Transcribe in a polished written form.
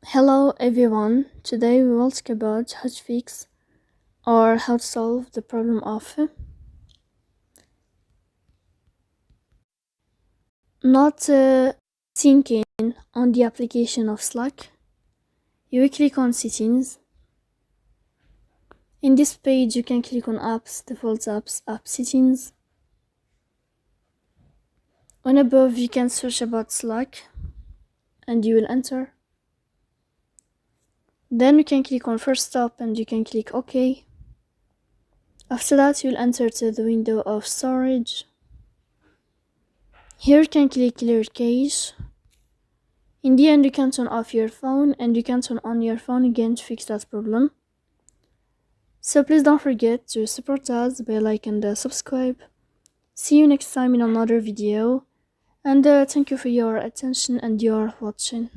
Hello everyone, today we will talk about how to fix or how to solve the problem of not thinking on the application of Slack. You will click on settings. In this page you can click on apps, default apps, app settings. On above you can search about Slack and you will enter. Then you can click on first stop and you can click OK. After that you'll enter to the window of storage. Here you can click clear cache. In the end you can turn off your phone and you can turn on your phone again to fix that problem. So please don't forget to support us by like and subscribe. See you next time in another video, and thank you for your attention and your watching.